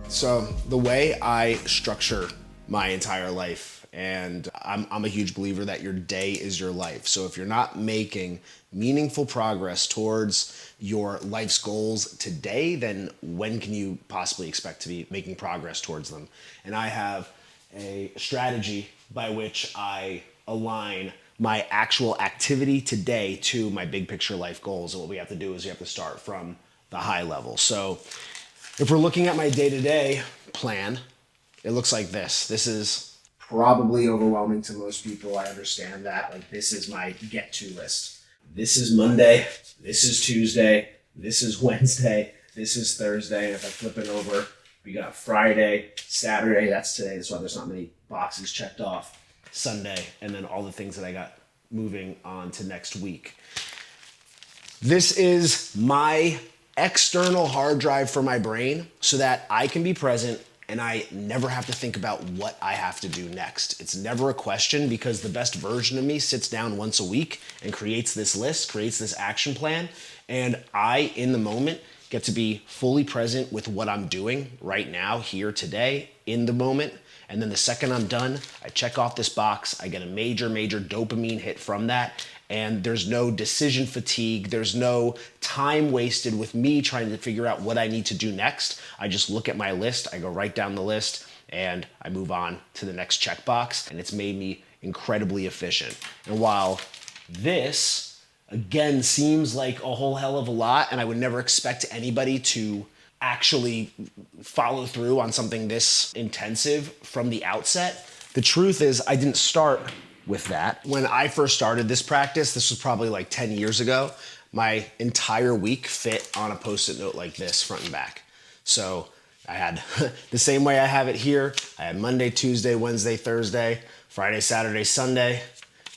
So the way I structure my entire life, and I'm a huge believer that your day is your life. So if you're not making meaningful progress towards your life's goals today, then when can you possibly expect to be making progress towards them? And I have a strategy by which I align my actual activity today to my big picture life goals. And what we have to do is we have to start from the high level. So if we're looking at my day-to-day plan, it looks like this. This is probably overwhelming to most people. I understand that. Like, this is my get-to list. This is Monday. This is Tuesday. This is Wednesday. This is Thursday. And if I flip it over, we got Friday, Saturday. That's today. That's why there's not many boxes checked off. Sunday, and then all the things that I got moving on to next week. This is my external hard drive for my brain so that I can be present and I never have to think about what I have to do next. It's never a question because the best version of me sits down once a week and creates this list, creates this action plan, and I, in the moment, get to be fully present with what I'm doing right now, here, today, in the moment. And then the second I'm done, I check off this box, I get a major dopamine hit from that, and there's no decision fatigue, there's no time wasted with me trying to figure out what I need to do next. I just look at my list, I go right down the list, and I move on to the next checkbox, and it's made me incredibly efficient. And while this, again, seems like a whole hell of a lot, and I would never expect anybody to actually follow through on something this intensive from the outset, the truth is I didn't start with that. When I first started this practice, this was probably like 10 years ago, my entire week fit on a Post-it note like this, front and back. So I had the same way I have it here. I had Monday, Tuesday, Wednesday, Thursday, Friday, Saturday, Sunday.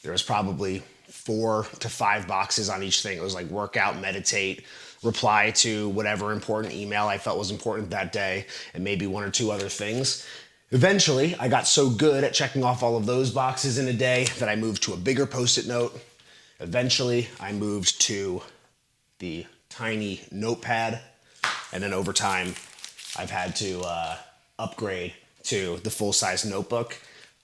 There was probably 4 to 5 boxes on each thing. It was like workout, meditate, reply to whatever important email I felt was important that day, and maybe 1 or 2 other things. Eventually, I got so good at checking off all of those boxes in a day that I moved to a bigger Post-it note. Eventually, I moved to the tiny notepad, and then over time, I've had to upgrade to the full-size notebook.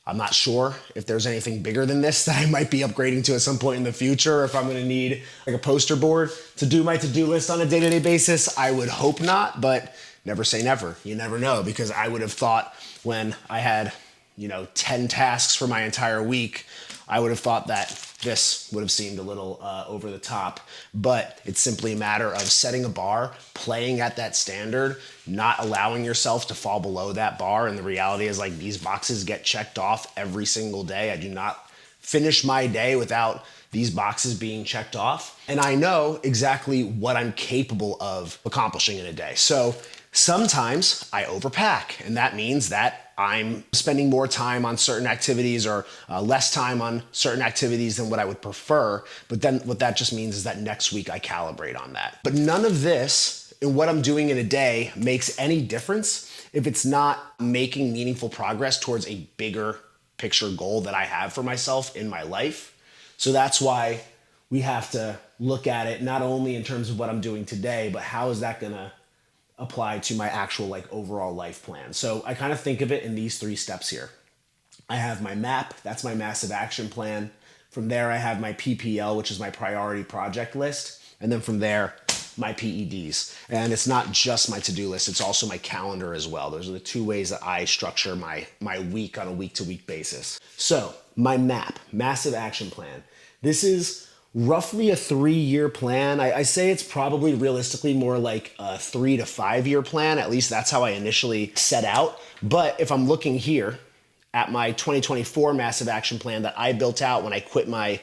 I'm not sure if there's anything bigger than this that I might be upgrading to at some point in the future, or if I'm gonna need like a poster board to do my to-do list on a day-to-day basis. I would hope not, but never say never. You never know, because I would have thought when I had, 10 tasks for my entire week, I would have thought that this would have seemed a little over the top, but it's simply a matter of setting a bar, playing at that standard, not allowing yourself to fall below that bar. And the reality is, like, these boxes get checked off every single day. I do not finish my day without these boxes being checked off. And I know exactly what I'm capable of accomplishing in a day. So sometimes I overpack, and that means that I'm spending more time on certain activities or less time on certain activities than what I would prefer. But then what that just means is that next week I calibrate on that. But none of this in what I'm doing in a day makes any difference if it's not making meaningful progress towards a bigger picture goal that I have for myself in my life. So that's why we have to look at it not only in terms of what I'm doing today, but how is that gonna apply to my actual overall life plan. So I kind of think of it in these 3 steps here. I have my map, that's my massive action plan. From there, I have my PPL, which is my priority project list. And then from there, my PEDs. And it's not just my to-do list, it's also my calendar as well. Those are the 2 ways that I structure my week on a week-to-week basis. So my map, massive action plan. This is roughly a 3-year plan. I say it's probably realistically more like a 3 to 5 year plan. At least that's how I initially set out. But if I'm looking here at my 2024 massive action plan that I built out when I quit my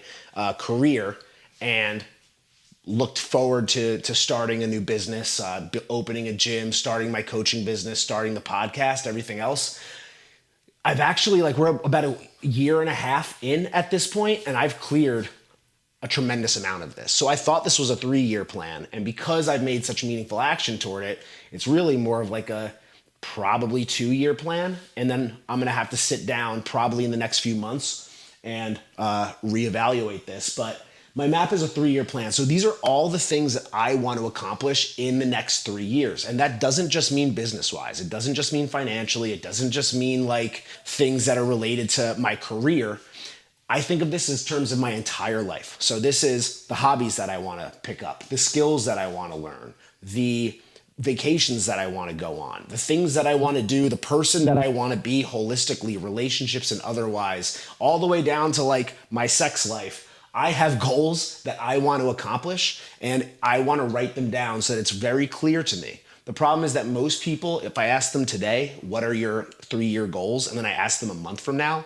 career and looked forward to starting a new business, opening a gym, starting my coaching business, starting the podcast, everything else. I've actually, we're about a year and a half in at this point, and I've cleared a tremendous amount of this. So I thought this was a 3-year plan. And because I've made such meaningful action toward it, it's really more of a probably 2-year plan. And then I'm gonna have to sit down probably in the next few months and reevaluate this. But my map is a 3-year plan. So these are all the things that I want to accomplish in the next 3 years. And that doesn't just mean business-wise. It doesn't just mean financially. It doesn't just mean things that are related to my career. I think of this as terms of my entire life. So this is the hobbies that I want to pick up, the skills that I want to learn, the vacations that I want to go on, the things that I want to do, the person that I want to be holistically, relationships and otherwise, all the way down to my sex life. I have goals that I want to accomplish, and I want to write them down so that it's very clear to me. The problem is that most people, if I ask them today, what are your 3-year goals? And then I ask them a month from now,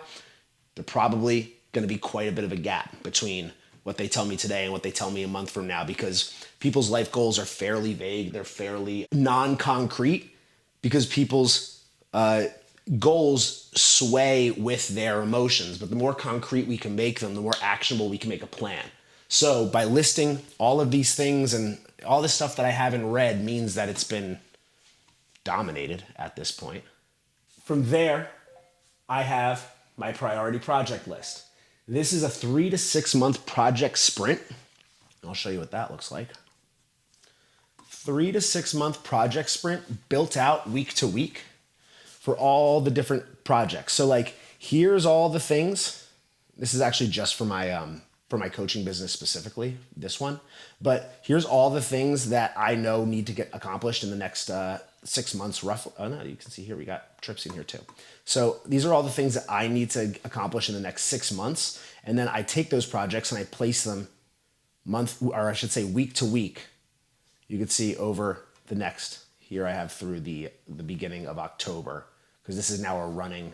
they're probably going to be quite a bit of a gap between what they tell me today and what they tell me a month from now, because people's life goals are fairly vague. They're fairly non-concrete because people's goals sway with their emotions. But the more concrete we can make them, the more actionable we can make a plan. So by listing all of these things and all this stuff that I haven't read means that it's been dominated at this point. From there, I have my priority project list. This is a 3 to 6 month project sprint. I'll show you what that looks like. 3 to 6 month project sprint built out week to week for all the different projects. So here's all the things. This is actually just for my coaching business specifically, this one. But here's all the things that I know need to get accomplished in the next 6 months roughly. Oh no, you can see here we got trips in here too. So these are all the things that I need to accomplish in the next 6 months. And then I take those projects and I place them week to week. You can see over the next, here I have through the beginning of October, because this is now a running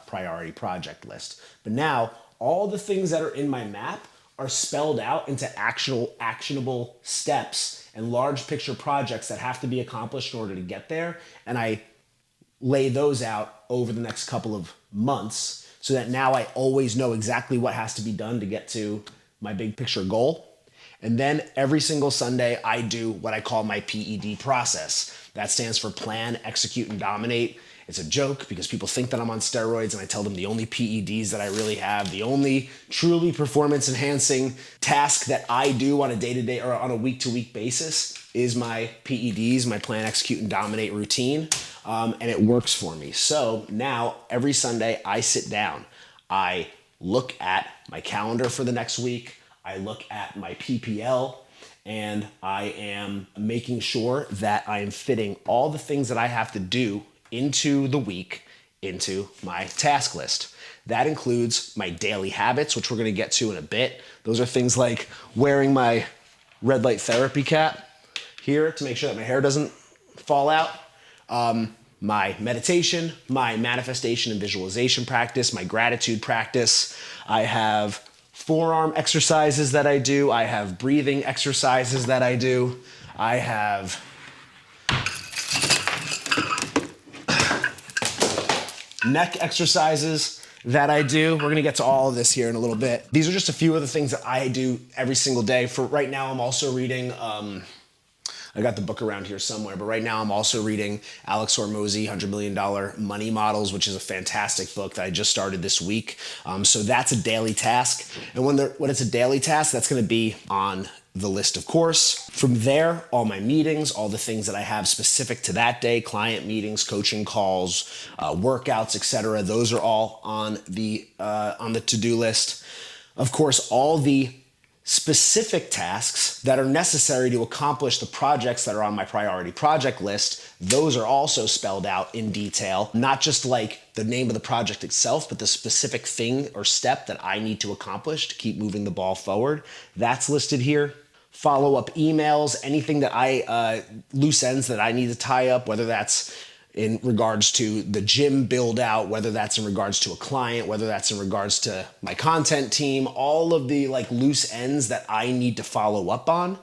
priority project list. But now all the things that are in my map are spelled out into actionable steps and large picture projects that have to be accomplished in order to get there. And I lay those out over the next couple of months so that now I always know exactly what has to be done to get to my big picture goal. And then every single Sunday, I do what I call my PED process. That stands for plan, execute, and dominate. It's a joke because people think that I'm on steroids, and I tell them the only PEDs that I really have, the only truly performance enhancing task that I do on a day-to-day or on a week-to-week basis is my PEDs, my plan, execute, and dominate routine. And it works for me. So now every Sunday I sit down, I look at my calendar for the next week, I look at my PPL, and I am making sure that I am fitting all the things that I have to do into the week into my task list. That includes my daily habits, which we're gonna get to in a bit. Those are things like wearing my red light therapy cap here to make sure that my hair doesn't fall out. My meditation, my manifestation and visualization practice, my gratitude practice. I have forearm exercises that I do. I have breathing exercises that I do. I have neck exercises that I do. We're gonna get to all of this here in a little bit. These are just a few of the things that I do every single day. For right now, I'm also reading, I got the book around here somewhere, but right now I'm also reading Alex Hormozi, $100 Million Money Models, which is a fantastic book that I just started this week. So that's a daily task. And when it's a daily task, that's gonna be on the list, of course. From there, all my meetings, all the things that I have specific to that day, client meetings, coaching calls, workouts, etc. Those are all on the to-do list. Of course, all the specific tasks that are necessary to accomplish the projects that are on my priority project list, those are also spelled out in detail, not just like the name of the project itself, but the specific thing or step that I need to accomplish to keep moving the ball forward. That's listed here. Follow-up emails, anything that loose ends that I need to tie up, whether that's in regards to the gym build out, whether that's in regards to a client, whether that's in regards to my content team, all of the like loose ends that I need to follow up on.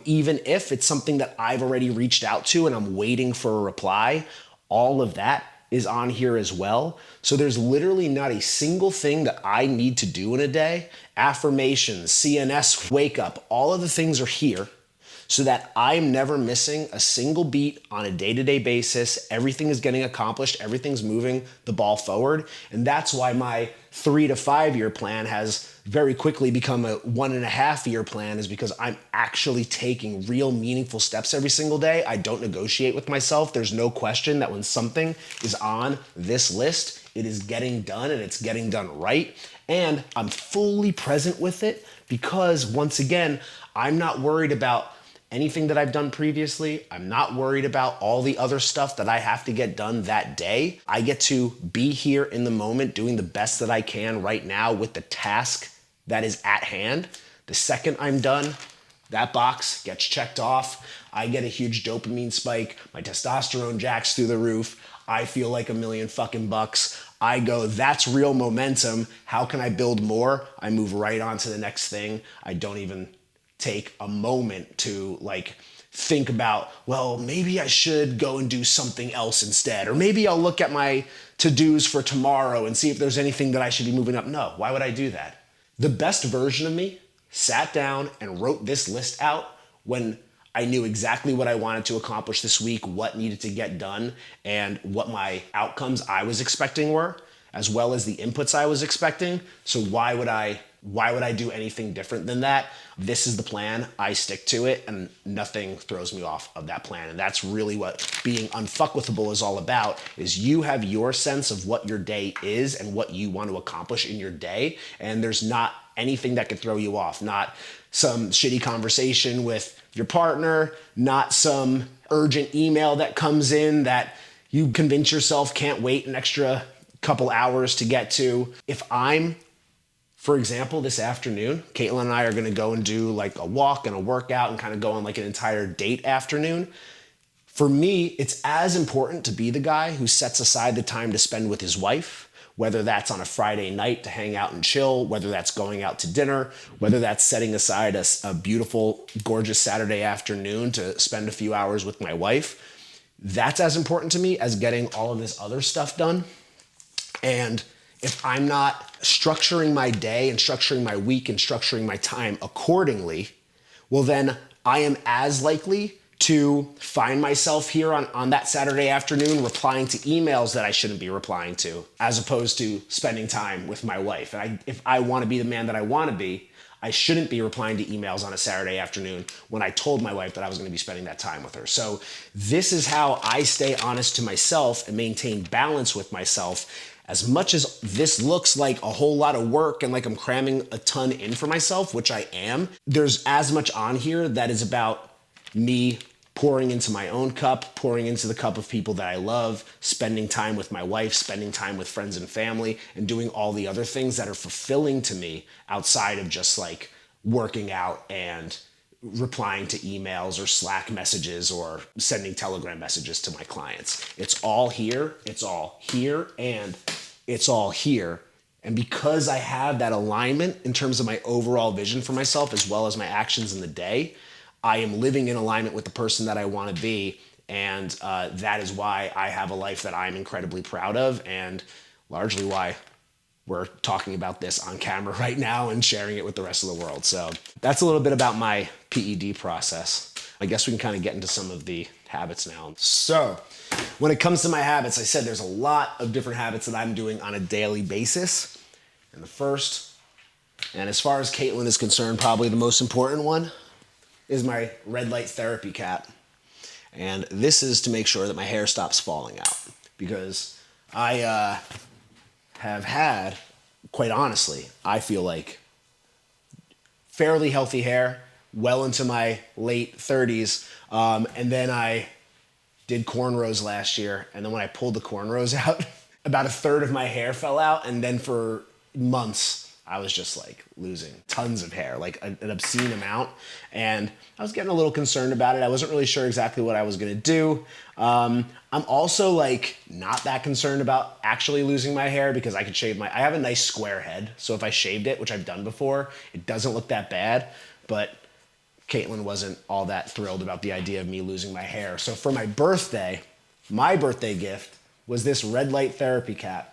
Even if it's something that I've already reached out to and I'm waiting for a reply, all of that is on here as well. So there's literally not a single thing that I need to do in a day. Affirmations, CNS, wake up, all of the things are here, so that I'm never missing a single beat on a day-to-day basis. Everything is getting accomplished. Everything's moving the ball forward. And that's why my 3 to 5 year plan has very quickly become a 1.5 year plan, is because I'm actually taking real meaningful steps every single day. I don't negotiate with myself. There's no question that when something is on this list, it is getting done and it's getting done right. And I'm fully present with it because, once again, I'm not worried about anything that I've done previously. I'm not worried about all the other stuff that I have to get done that day. I get to be here in the moment doing the best that I can right now with the task that is at hand. The second I'm done, that box gets checked off. I get a huge dopamine spike. My testosterone jacks through the roof. I feel like $1,000,000. I go, that's real momentum. How can I build more? I move right on to the next thing. I don't even take a moment to like think about, well, maybe I should go and do something else instead. Or maybe I'll look at my to-dos for tomorrow and see if there's anything that I should be moving up. No, why would I do that? The best version of me sat down and wrote this list out when I knew exactly what I wanted to accomplish this week, what needed to get done, and what my outcomes I was expecting were, as well as the inputs I was expecting. So why would I do anything different than that? This is the plan. I stick to it, and nothing throws me off of that plan. And that's really what being unfuckwithable is all about, is you have your sense of what your day is and what you want to accomplish in your day. And there's not anything that could throw you off. Not some shitty conversation with your partner, not some urgent email that comes in that you convince yourself can't wait an extra couple hours to get to. If I'm, for example, this afternoon, Caitlin and I are gonna go and do like a walk and a workout and kind of go on like an entire date afternoon. For me, it's as important to be the guy who sets aside the time to spend with his wife, whether that's on a Friday night to hang out and chill, whether that's going out to dinner, whether that's setting aside a beautiful, gorgeous Saturday afternoon to spend a few hours with my wife. That's as important to me as getting all of this other stuff done. And if I'm not structuring my day and structuring my week and structuring my time accordingly, well, then I am as likely to find myself here on that Saturday afternoon replying to emails that I shouldn't be replying to, as opposed to spending time with my wife. And if I want to be the man that I want to be, I shouldn't be replying to emails on a Saturday afternoon when I told my wife that I was going to be spending that time with her. So this is how I stay honest to myself and maintain balance with myself. As much as this looks like a whole lot of work and like I'm cramming a ton in for myself, which I am, there's as much on here that is about me pouring into my own cup, pouring into the cup of people that I love, spending time with my wife, spending time with friends and family, and doing all the other things that are fulfilling to me outside of just like working out and replying to emails or Slack messages or sending Telegram messages to my clients. It's all here, it's all here, and it's all here. And because I have that alignment in terms of my overall vision for myself as well as my actions in the day, I am living in alignment with the person that I want to be. And that is why I have a life that I'm incredibly proud of, and largely why we're talking about this on camera right now and sharing it with the rest of the world. So that's a little bit about my PED process. I guess we can kind of get into some of the habits now. So when it comes to my habits, I said there's a lot of different habits that I'm doing on a daily basis. And the first, and as far as Caitlin is concerned, probably the most important one, is my red light therapy cap. And this is to make sure that my hair stops falling out, because I have had, quite honestly, I feel like fairly healthy hair well into my late 30s. And then I did cornrows last year. And then when I pulled the cornrows out, about a third of my hair fell out. And then for months, I was just like losing tons of hair, like an obscene amount. And I was getting a little concerned about it. I wasn't really sure exactly what I was gonna do. I'm also like not that concerned about actually losing my hair because I could shave I have a nice square head. So if I shaved it, which I've done before, it doesn't look that bad. But Caitlin wasn't all that thrilled about the idea of me losing my hair. So for my birthday gift was this red light therapy cap.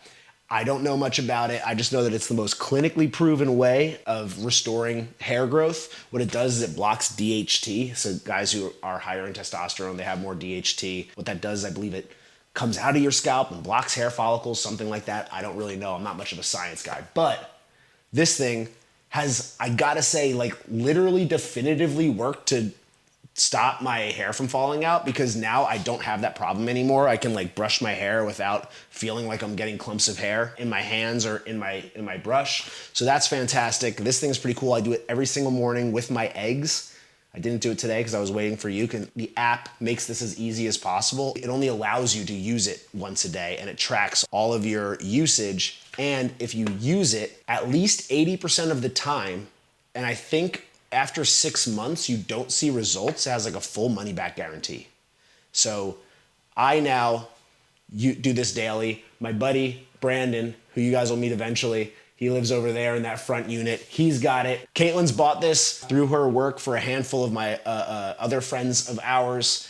I don't know much about it. I just know that it's the most clinically proven way of restoring hair growth. What it does is it blocks DHT. So guys who are higher in testosterone, they have more DHT. What that does, I believe it comes out of your scalp and blocks hair follicles, something like that. I don't really know. I'm not much of a science guy. But this thing has, I gotta say, like literally definitively worked to stop my hair from falling out, because now I don't have that problem anymore. I can like brush my hair without feeling like I'm getting clumps of hair in my hands or in my brush. So that's fantastic. This thing's pretty cool. I do it every single morning with my eggs. I didn't do it today because I was waiting for you. The app makes this as easy as possible. It only allows you to use it once a day, and it tracks all of your usage. And if you use it at least 80% of the time, and I think after 6 months you don't see results, it has like a full money back guarantee. So I now do this daily. My buddy Brandon, who you guys will meet eventually, he lives over there in that front unit. He's got it. Caitlin's bought this through her work for a handful of my other friends of ours.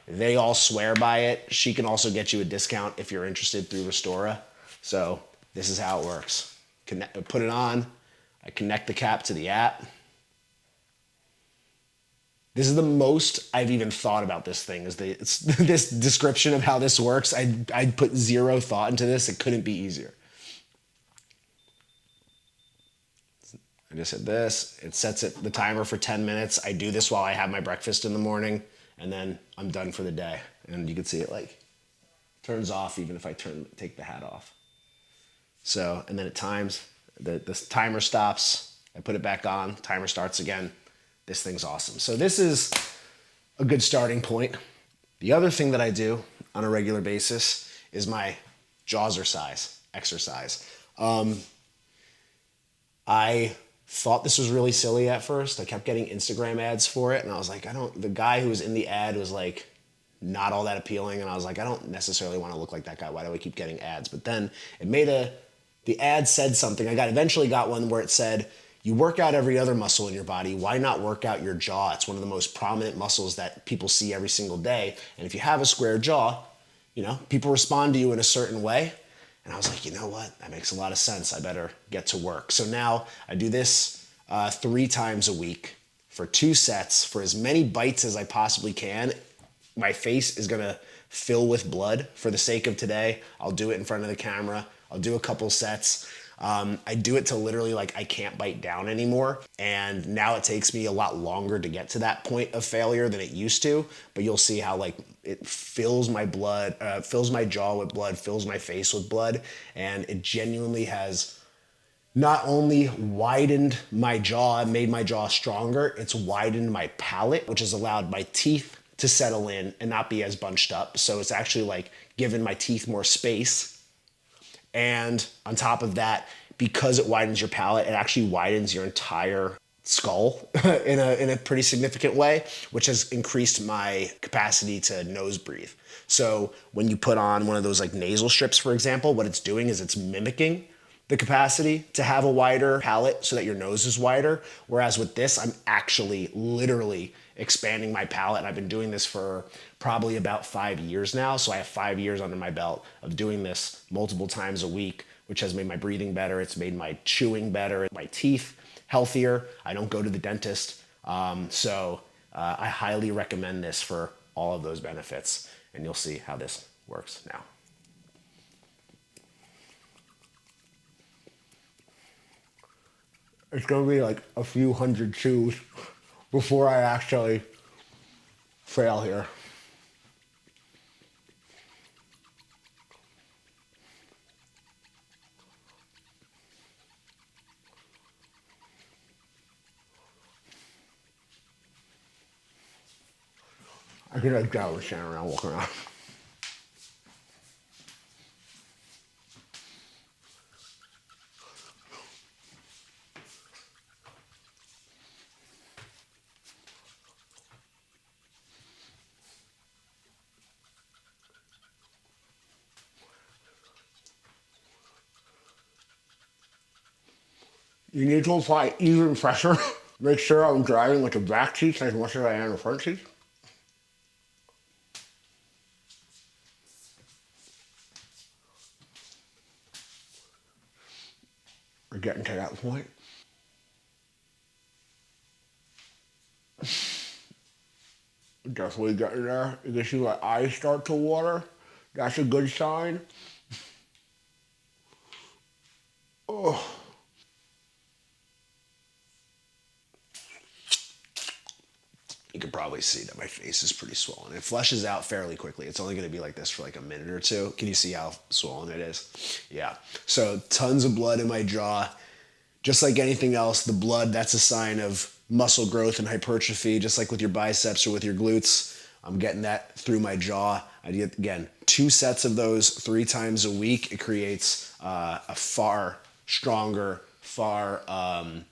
They all swear by it. She can also get you a discount if you're interested through Restora. So this is how it works. Put it on. I connect the cap to the app. This is the most I've even thought about this thing, is this description of how this works. I put zero thought into this. It couldn't be easier. I just hit this. It sets the timer for 10 minutes. I do this while I have my breakfast in the morning, and then I'm done for the day. And you can see it like turns off even if I take the hat off. So, and then it times. The timer stops. I put it back on. Timer starts again. This thing's awesome. So this is a good starting point. The other thing that I do on a regular basis is my jawzercise exercise. I thought this was really silly at first. I kept getting Instagram ads for it, and I was like, the guy who was in the ad was like not all that appealing, and I was like, I don't necessarily want to look like that guy. Why do I keep getting ads? But then the ad said something. Eventually got one where it said, you work out every other muscle in your body. Why not work out your jaw? It's one of the most prominent muscles that people see every single day. And if you have a square jaw, people respond to you in a certain way. And I was like, you know what? That makes a lot of sense. I better get to work. So now I do this 3 times a week for 2 sets for as many bites as I possibly can. My face is gonna fill with blood for the sake of today. I'll do it in front of the camera. I'll do a couple sets. I do it till literally like I can't bite down anymore. And now it takes me a lot longer to get to that point of failure than it used to. But you'll see how like it fills my jaw with blood, fills my face with blood. And it genuinely has not only widened my jaw, made my jaw stronger, it's widened my palate, which has allowed my teeth to settle in and not be as bunched up. So it's actually like given my teeth more space. And on top of that, because it widens your palate, it actually widens your entire skull in a pretty significant way, which has increased my capacity to nose breathe. So when you put on one of those like nasal strips, for example, what it's doing is it's mimicking the capacity to have a wider palate so that your nose is wider. Whereas with this, I'm actually literally expanding my palate. And I've been doing this for probably about 5 years now. So I have 5 years under my belt of doing this multiple times a week, which has made my breathing better. It's made my chewing better, my teeth healthier. I don't go to the dentist. So I highly recommend this for all of those benefits. And you'll see how this works now. It's gonna be like a few hundred chews before I actually fail here. I can like that with standing around, walking around. You need to apply even pressure. Make sure I'm driving like a back seat as much as I am the front seat. We're getting to that point. Definitely getting there. You can see my eyes start to water. That's a good sign. Oh. You can probably see that my face is pretty swollen. It flushes out fairly quickly. It's only gonna be like this for like a minute or two. Can you see how swollen it is? Yeah. So tons of blood in my jaw. Just like anything else, the blood, that's a sign of muscle growth and hypertrophy, just like with your biceps or with your glutes. I'm getting that through my jaw. I get, again, 2 sets of those 3 times a week. It creates a far stronger, far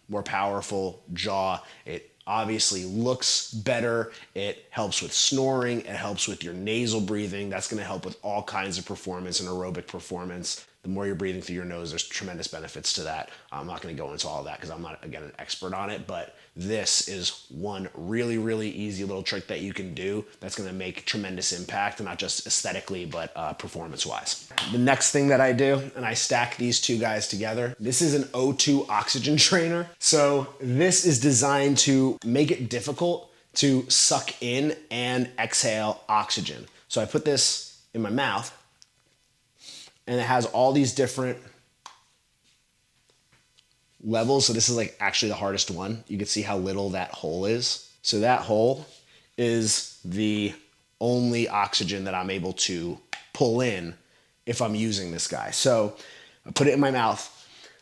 more powerful jaw. It obviously looks better. It helps with snoring. It helps with your nasal breathing. That's going to help with all kinds of performance and aerobic performance. The more you're breathing through your nose, there's tremendous benefits to that. I'm not going to go into all of that because I'm not, again, an expert on it, but this is one really, really easy little trick that you can do that's going to make tremendous impact, not just aesthetically, but performance-wise. The next thing that I do, and I stack these 2 guys together, this is an O2 oxygen trainer. So this is designed to make it difficult to suck in and exhale oxygen. So I put this in my mouth, and it has all these different levels. So this is like actually the hardest one. You can see how little that hole is. So that hole is the only oxygen that I'm able to pull in if I'm using this guy. So I put it in my mouth.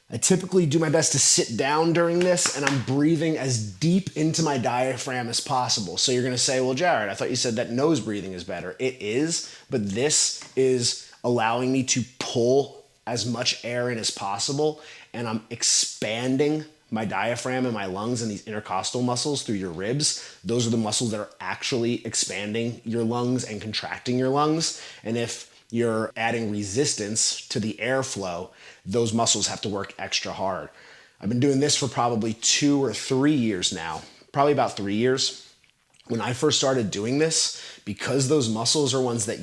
I typically do my best to sit down during this, and I'm breathing as deep into my diaphragm as possible. So you're gonna say, well, Jared, I thought you said that nose breathing is better. It is, but this is allowing me to pull as much air in as possible, and I'm expanding my diaphragm and my lungs and these intercostal muscles through your ribs. Those are the muscles that are actually expanding your lungs and contracting your lungs. And if you're adding resistance to the airflow, those muscles have to work extra hard. I've been doing this for probably 2 or 3 years now, probably about 3 years. When I first started doing this, because those muscles are ones that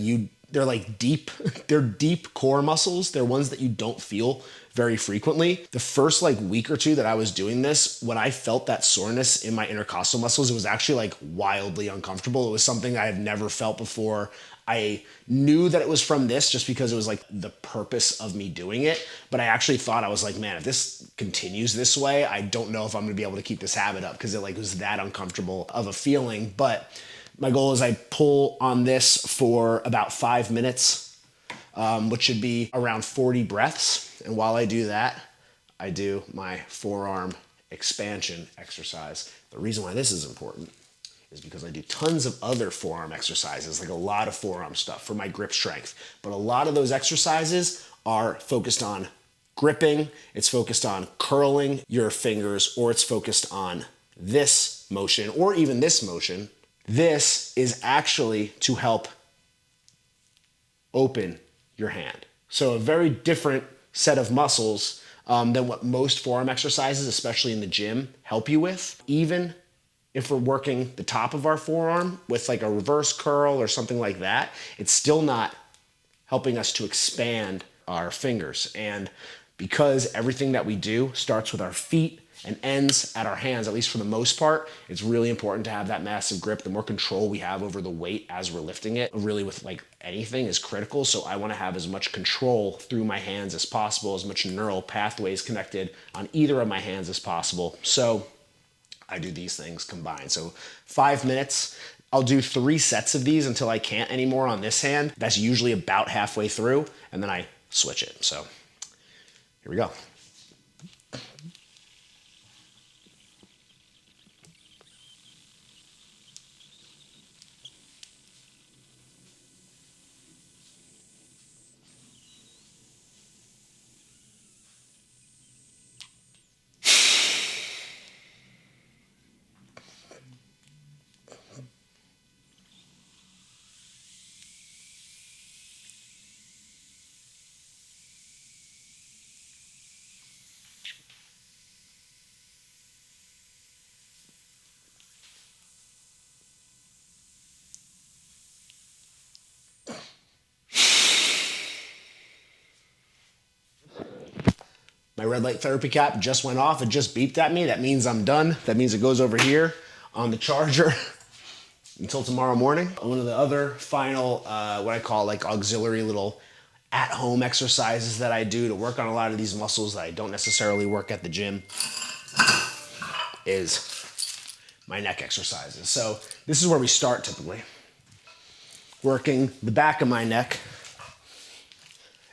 they're like deep, they're deep core muscles. They're ones that you don't feel very frequently. The first like week or 2 that I was doing this, when I felt that soreness in my intercostal muscles, it was actually like wildly uncomfortable. It was something I had never felt before. I knew that it was from this just because it was like the purpose of me doing it. But I actually thought, I was like, man, if this continues this way, I don't know if I'm gonna be able to keep this habit up, because it like was that uncomfortable of a feeling. But my goal is I pull on this for about 5 minutes, which should be around 40 breaths. And while I do that, I do my forearm expansion exercise. The reason why this is important is because I do tons of other forearm exercises, like a lot of forearm stuff for my grip strength. But a lot of those exercises are focused on gripping, it's focused on curling your fingers, or it's focused on this motion, or even this motion. This is actually to help open your hand. So a very different set of muscles than what most forearm exercises, especially in the gym, help you with. Even if we're working the top of our forearm with like a reverse curl or something like that, it's still not helping us to expand our fingers. And because everything that we do starts with our feet and ends at our hands, at least for the most part, it's really important to have that massive grip. The more control we have over the weight as we're lifting it, really with like anything, is critical. So I want to have as much control through my hands as possible, as much neural pathways connected on either of my hands as possible. So I do these things combined. So 5 minutes, I'll do 3 sets of these until I can't anymore on this hand. That's usually about halfway through, and then I switch it. So here we go. My red light therapy cap just went off. It just beeped at me. That means I'm done. That means it goes over here on the charger until tomorrow morning. One of the other final, what I call like auxiliary little at-home exercises that I do to work on a lot of these muscles that I don't necessarily work at the gym is my neck exercises. So this is where we start typically. Working the back of my neck.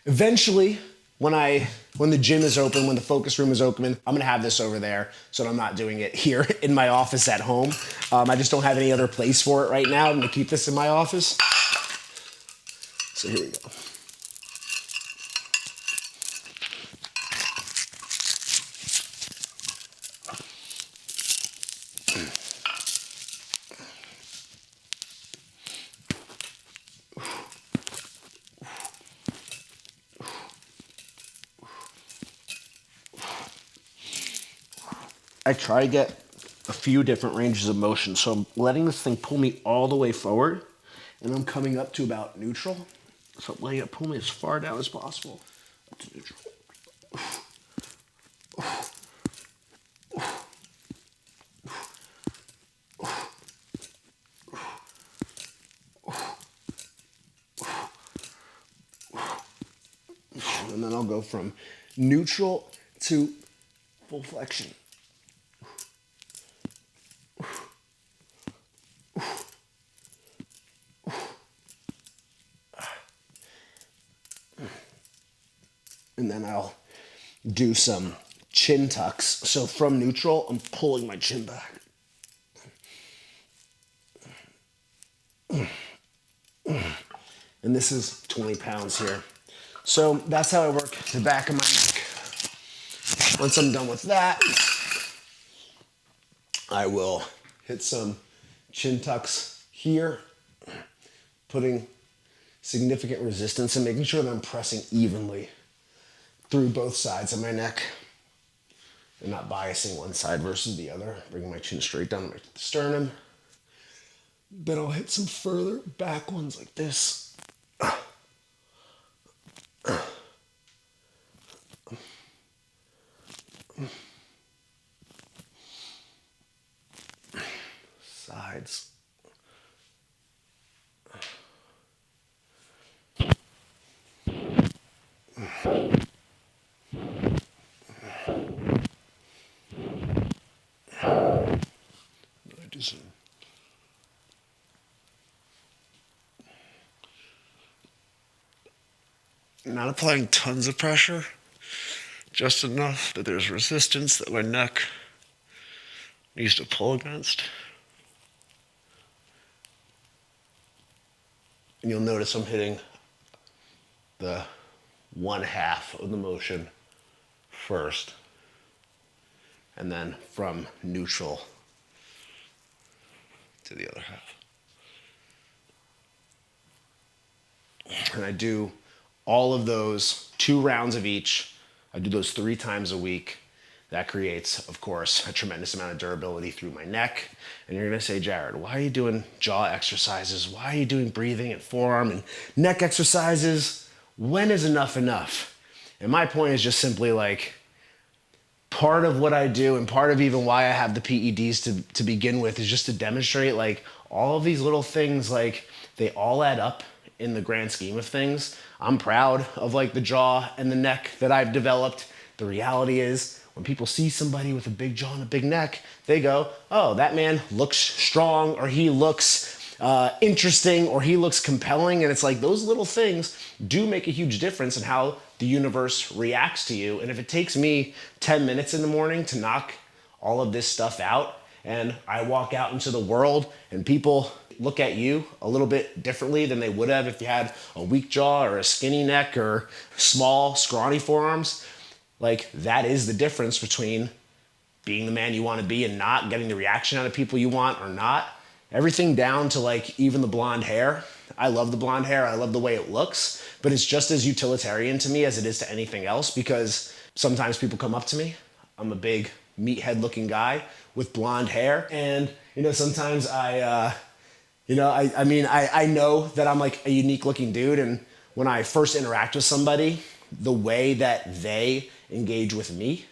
Eventually, when the gym is open, when the focus room is open, I'm gonna have this over there so that I'm not doing it here in my office at home. I just don't have any other place for it right now. I'm gonna keep this in my office. So here we go. I try to get a few different ranges of motion. So I'm letting this thing pull me all the way forward, and I'm coming up to about neutral. So I'm letting it pull me as far down as possible up to neutral. And then I'll go from neutral to full flexion. And then I'll do some chin tucks. So from neutral, I'm pulling my chin back. And this is 20 pounds here. So that's how I work the back of my neck. Once I'm done with that, I will hit some chin tucks here, putting significant resistance and making sure that I'm pressing evenly through both sides of my neck and not biasing one side versus the other. Bringing my chin straight down to my sternum. Then I'll hit some further back ones like this. Sides. Not applying tons of pressure, just enough that there's resistance that my neck needs to pull against. And you'll notice I'm hitting the one half of the motion first, and then from neutral to the other half. And I do all of those 2 rounds of each. I do those 3 times a week. That creates, of course, a tremendous amount of durability through my neck. And you're gonna say, Jared, why are you doing jaw exercises? Why are you doing breathing and forearm and neck exercises? When is enough enough? And my point is just simply like, part of what I do and part of even why I have the PEDs to begin with is just to demonstrate like all of these little things, like they all add up in the grand scheme of things. I'm proud of like the jaw and the neck that I've developed. The reality is when people see somebody with a big jaw and a big neck, they go, oh, that man looks strong, or he looks interesting, or he looks compelling. And it's like those little things do make a huge difference in how the universe reacts to you. And if it takes me 10 minutes in the morning to knock all of this stuff out, and I walk out into the world and people look at you a little bit differently than they would have if you had a weak jaw or a skinny neck or small, scrawny forearms, like that is the difference between being the man you want to be and not, getting the reaction out of people you want or not. Everything down to like even the blonde hair. I love the blonde hair. I love the way it looks, but it's just as utilitarian to me as it is to anything else, because sometimes people come up to me. I'm a big meathead looking guy with blonde hair. And, you know, sometimes I know that I'm like a unique looking dude. And when I first interact with somebody, the way that they engage with me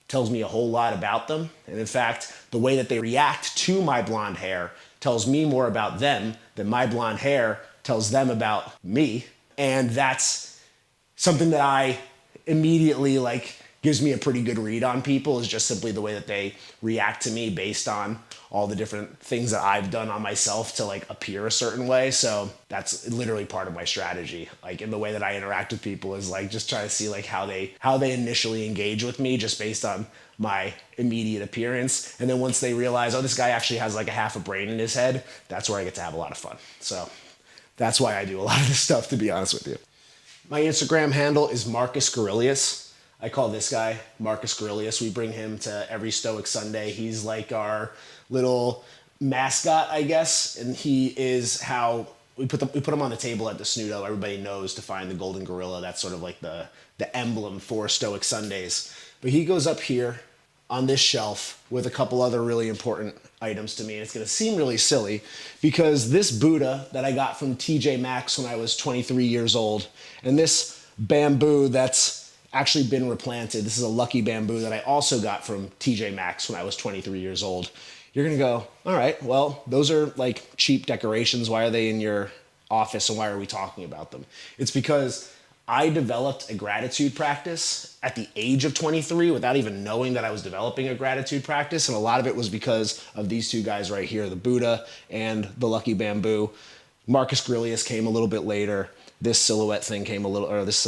tells me a whole lot about them. And in fact, the way that they react to my blonde hair tells me more about them than my blonde hair tells them about me. And that's something that I immediately like gives me a pretty good read on people, is just simply the way that they react to me based on all the different things that I've done on myself to like appear a certain way. So that's literally part of my strategy. Like in the way that I interact with people is like just try to see like how they initially engage with me just based on my immediate appearance. And then once they realize, oh, this guy actually has like a half a brain in his head, that's where I get to have a lot of fun. So that's why I do a lot of this stuff, to be honest with you. My Instagram handle is Marcus Gaurelius. I call this guy Marcus Gaurelius. We bring him to every Stoic Sunday. He's like our little mascot, I guess, and he is how we put him on the table at the Snudo. Everybody knows to find the golden gorilla. That's sort of like the emblem for Stoic Sundays. But he goes up here on this shelf with a couple other really important items to me. And it's gonna seem really silly because this Buddha that I got from TJ Maxx when I was 23 years old, and this bamboo that's actually been replanted. This is a lucky bamboo that I also got from TJ Maxx when I was 23 years old. You're gonna go, all right, well, those are like cheap decorations. Why are they in your office and why are we talking about them? It's because I developed a gratitude practice at the age of 23 without even knowing that I was developing a gratitude practice. And a lot of it was because of these two guys right here, the Buddha and the lucky bamboo. Marcus Gaurelius came a little bit later. This silhouette thing came a little, or this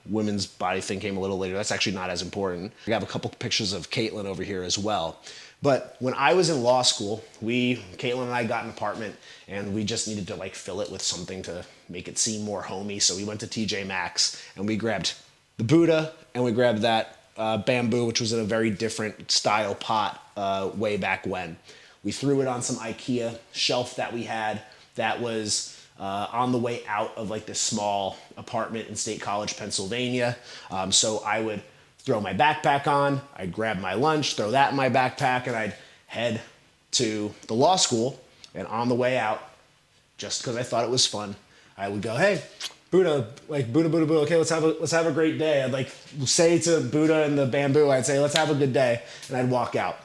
women's body thing came a little later. That's actually not as important. I have a couple pictures of Caitlin over here as well. But when I was in law school, Caitlin and I got an apartment and we just needed to like fill it with something to make it seem more homey. So we went to TJ Maxx and we grabbed the Buddha and we grabbed that bamboo, which was in a very different style pot way back when. We threw it on some IKEA shelf that we had that was on the way out of like this small apartment in State College, Pennsylvania. So I would throw my backpack on, I'd grab my lunch, throw that in my backpack, and I'd head to the law school. And on the way out, just because I thought it was fun, I would go, hey, Buddha, like Buddha, okay, let's have a great day. I'd like say to Buddha and the bamboo, I'd say, let's have a good day, and I'd walk out.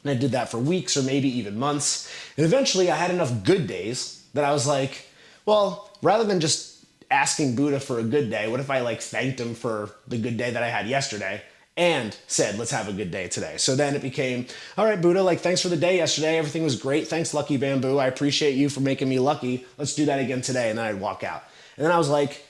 And I did that for weeks or maybe even months. And eventually I had enough good days that I was like, well, rather than just asking Buddha for a good day, what if I like thanked him for the good day that I had yesterday and said, let's have a good day today. So then it became, all right, Buddha, like thanks for the day yesterday. Everything was great. Thanks, Lucky Bamboo. I appreciate you for making me lucky. Let's do that again today. And then I'd walk out. And then I was like,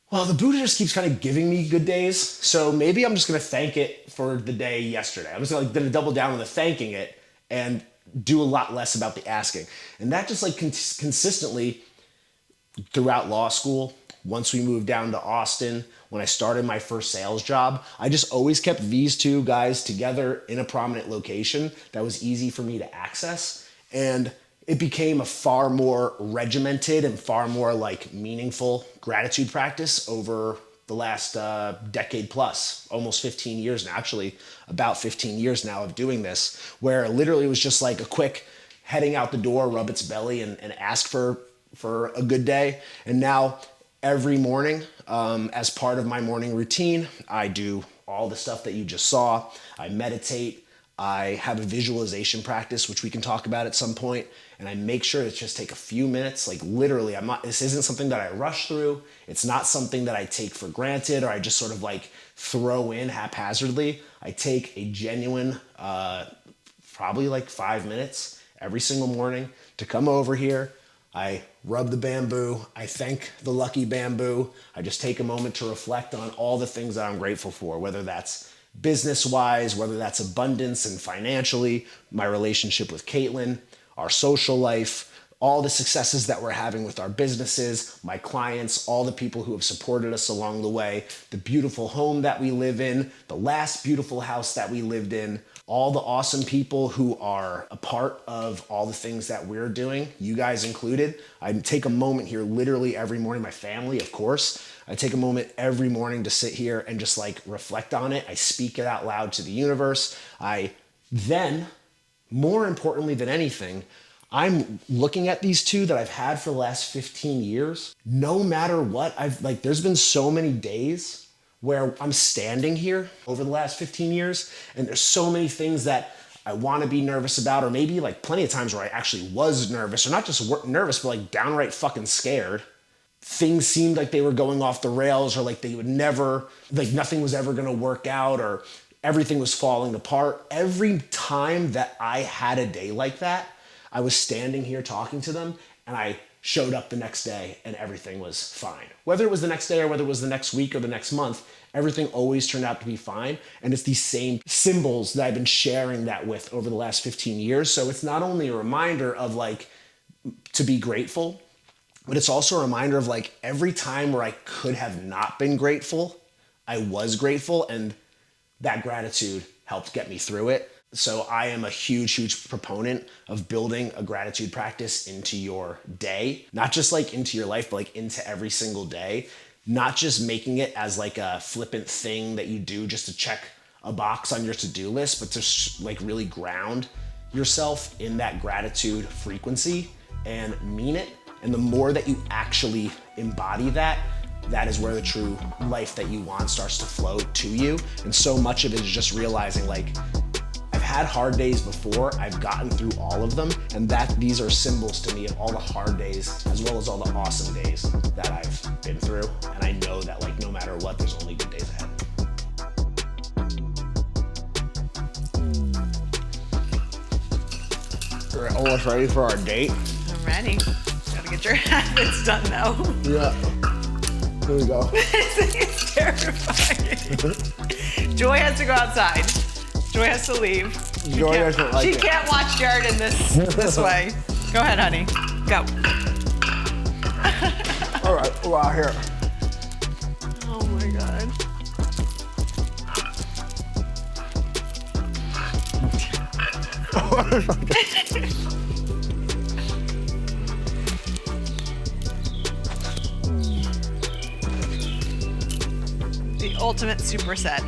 well, the Buddha just keeps kind of giving me good days. So maybe I'm just going to thank it for the day yesterday. I'm just going to double down on the thanking it and do a lot less about the asking. And that just like consistently throughout law school, once we moved down to Austin, when I started my first sales job, I just always kept these two guys together in a prominent location that was easy for me to access. And it became a far more regimented and far more like meaningful gratitude practice over the last decade plus, almost 15 years now, actually about 15 years now of doing this, where literally it was just like a quick heading out the door, rub its belly and ask for a good day. And now every morning, as part of my morning routine, I do all the stuff that you just saw. I meditate. I have a visualization practice, which we can talk about at some point. And I make sure to just take a few minutes. Like literally, this isn't something that I rush through. It's not something that I take for granted or I just sort of like throw in haphazardly. I take a genuine, probably like 5 minutes every single morning to come over here. I rub the bamboo. I thank the lucky bamboo. I just take a moment to reflect on all the things that I'm grateful for, whether that's business-wise, whether that's abundance and financially, my relationship with Caitlin, our social life, all the successes that we're having with our businesses, my clients, all the people who have supported us along the way, the beautiful home that we live in, the last beautiful house that we lived in, all the awesome people who are a part of all the things that we're doing, you guys included. I take a moment here literally every morning, my family, of course. I take a moment every morning to sit here and just like reflect on it. I speak it out loud to the universe. I then, more importantly than anything, I'm looking at these two that I've had for the last 15 years. No matter what, there's been so many days where I'm standing here over the last 15 years, and there's so many things that I want to be nervous about, or maybe like plenty of times where I actually was nervous, or not just nervous, but like downright fucking scared. Things seemed like they were going off the rails, or like they would never, like nothing was ever gonna work out, or everything was falling apart. Every time that I had a day like that, I was standing here talking to them, and I showed up the next day and everything was fine. Whether it was the next day or whether it was the next week or the next month, everything always turned out to be fine. And it's these same symbols that I've been sharing that with over the last 15 years. So it's not only a reminder of like, to be grateful, but it's also a reminder of like every time where I could have not been grateful, I was grateful, and that gratitude helped get me through it. So I am a huge, huge proponent of building a gratitude practice into your day, not just like into your life, but like into every single day, not just making it as like a flippant thing that you do just to check a box on your to-do list, but to like really ground yourself in that gratitude frequency and mean it. And the more that you actually embody that, that is where the true life that you want starts to flow to you. And so much of it is just realizing like, I've had hard days before, I've gotten through all of them, and that these are symbols to me of all the hard days as well as all the awesome days that I've been through. And I know that like no matter what, there's only good days ahead. We're almost ready for our date. I'm ready. Gotta get your habits done though. Yeah. Here we go. It's terrifying. Joy has to go outside. Joy has to leave. Joy doesn't like She it. can't watch Jared in this way. Go ahead, honey. Go. All right, we're out here. Oh my God. The ultimate superset.